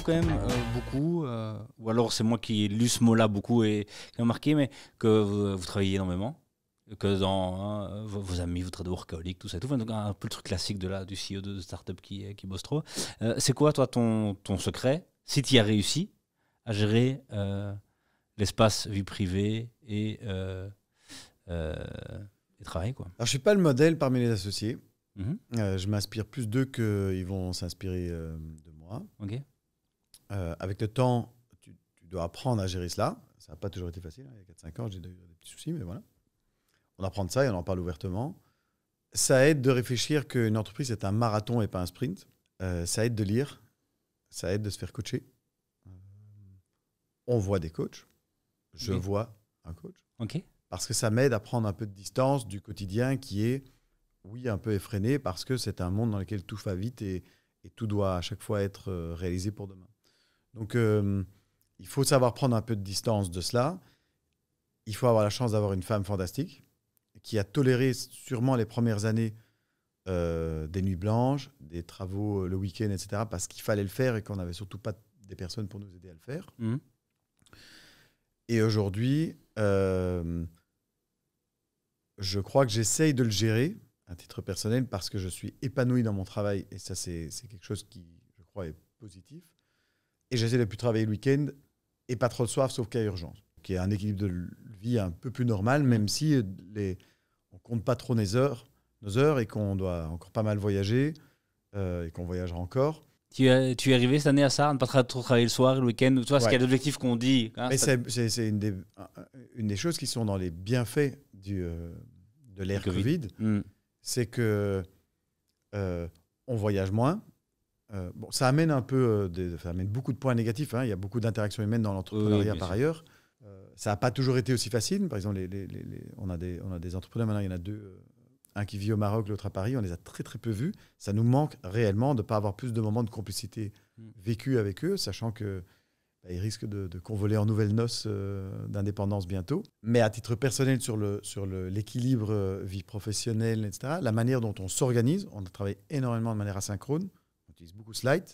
quand même beaucoup, ou alors c'est moi qui ai lu ce mot-là beaucoup et qui a marqué, mais que vous travaillez énormément, que dans vos amis, vous traitez de workaholic, tout ça, tout. Enfin, donc un peu le truc classique du CEO de startup qui bosse trop. C'est quoi, toi, ton secret, si tu y as réussi, à gérer l'espace vie privée et travail, quoi? Alors, je ne suis pas le modèle parmi les associés. Mm-hmm. Je m'inspire plus d'eux qu'ils vont s'inspirer de moi. Ok. Avec le temps, tu dois apprendre à gérer cela. Ça n'a pas toujours été facile. Il y a 4-5 ans, j'ai eu des petits soucis, mais voilà. On apprend de ça et on en parle ouvertement. Ça aide de réfléchir qu'une entreprise est un marathon et pas un sprint. Ça aide de lire. Ça aide de se faire coacher. On voit des coachs. Je vois un coach. Ok. Parce que ça m'aide à prendre un peu de distance du quotidien qui est, oui, un peu effréné parce que c'est un monde dans lequel tout va vite et tout doit à chaque fois être réalisé pour demain. Donc, il faut savoir prendre un peu de distance de cela. Il faut avoir la chance d'avoir une femme fantastique qui a toléré sûrement les premières années des nuits blanches, des travaux le week-end, etc. parce qu'il fallait le faire et qu'on n'avait surtout pas des personnes pour nous aider à le faire. Mmh. Et aujourd'hui, je crois que j'essaye de le gérer à titre personnel parce que je suis épanoui dans mon travail et ça, c'est quelque chose qui, je crois, est positif. Et j'essaie de plus travailler le week-end et pas trop le soir, sauf cas urgence. Qui est un équilibre de vie un peu plus normal, même si on compte pas trop nos heures et qu'on doit encore pas mal voyager et qu'on voyagera encore. Tu es arrivé cette année à ça, à ne pas trop travailler le soir, le week-end, tu vois, ce qu'il y a d'objectifs qu'on dit. Hein, mais c'est une des choses qui sont dans les bienfaits de l'ère Covid. C'est que on voyage moins. Bon, ça amène un peu, ça amène beaucoup de points négatifs. Hein. Il y a beaucoup d'interactions humaines dans l'entrepreneuriat par ailleurs. Ça n'a pas toujours été aussi facile. Par exemple, on a des entrepreneurs maintenant, il y en a deux. Un qui vit au Maroc, l'autre à Paris. On les a très très peu vus. Ça nous manque réellement de ne pas avoir plus de moments de complicité vécus avec eux, sachant que ils risquent de convoler en nouvelles noces d'indépendance bientôt. Mais à titre personnel, sur l'équilibre vie professionnelle, etc., la manière dont on s'organise, on travaille énormément de manière asynchrone, on utilise beaucoup Slide,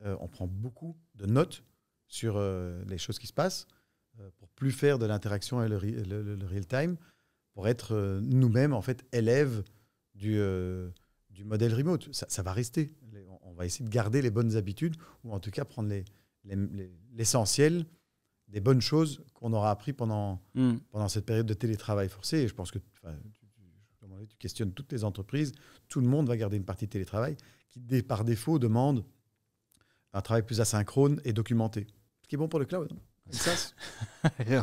on prend beaucoup de notes sur les choses qui se passent pour plus faire de l'interaction et le real-time, pour être nous-mêmes, en fait, élèves du modèle remote. Ça va rester. On va essayer de garder les bonnes habitudes, ou en tout cas prendre l'essentiel des bonnes choses qu'on aura appris pendant cette période de télétravail forcé. Et je pense que tu questionnes toutes les entreprises, tout le monde va garder une partie de télétravail qui, par défaut, demande un travail plus asynchrone et documenté. Ce qui est bon pour le cloud.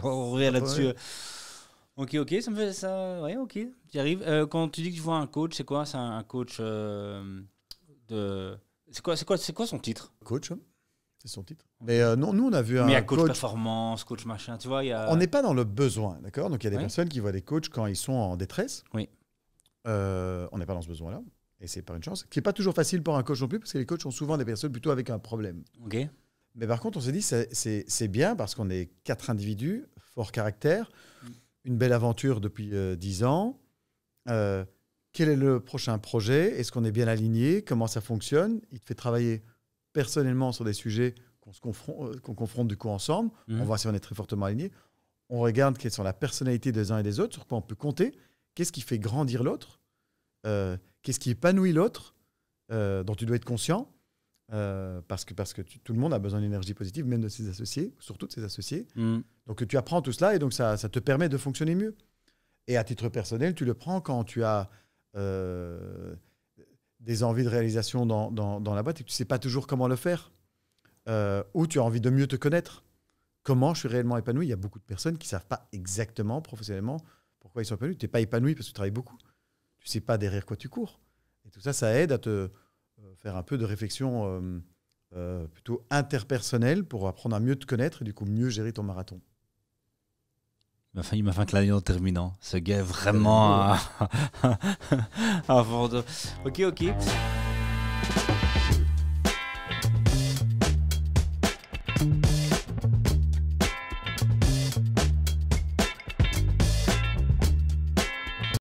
On revient là-dessus. Ok, ça me fait ça. Ouais, ok, j'y arrive. Quand tu dis que tu vois un coach, c'est quoi? C'est un coach de. C'est quoi son titre? Coach, c'est son titre. Mais non, nous, on a vu un. Mais il y a coach performance, coach machin, tu vois. On n'est pas dans le besoin, d'accord? Donc il y a des personnes qui voient des coachs quand ils sont en détresse. Oui. On n'est pas dans ce besoin-là. Et c'est pas une chance. Ce qui n'est pas toujours facile pour un coach non plus, parce que les coachs sont souvent des personnes plutôt avec un problème. Ok. Mais par contre, on s'est dit, c'est bien parce qu'on est 4 individus, fort caractère, une belle aventure depuis 10 ans. Quel est le prochain projet? Est-ce qu'on est bien aligné? Comment ça fonctionne? Il te fait travailler personnellement sur des sujets qu'on confronte du coup ensemble. On voit si on est très fortement aligné. On regarde quelles sont la personnalité des uns et des autres, sur quoi on peut compter. Qu'est-ce qui fait grandir l'autre? Qu'est-ce qui épanouit l'autre, dont tu dois être conscient? Parce que tout le monde a besoin d'énergie positive, même de ses associés, surtout de ses associés. Donc tu apprends tout cela et donc ça te permet de fonctionner mieux. Et à titre personnel, tu le prends quand tu as des envies de réalisation dans la boîte et que tu ne sais pas toujours comment le faire. Ou tu as envie de mieux te connaître. Comment je suis réellement épanoui? Il y a beaucoup de personnes qui ne savent pas exactement, professionnellement, pourquoi ils sont épanouis. Tu n'es pas épanoui parce que tu travailles beaucoup. Tu ne sais pas derrière quoi tu cours. Et tout ça, ça aide à te faire un peu de réflexion plutôt interpersonnelle pour apprendre à mieux te connaître et du coup mieux gérer ton marathon. Il m'a fait un clin d'œil en terminant. Ce gars est vraiment un vendeur. Ok.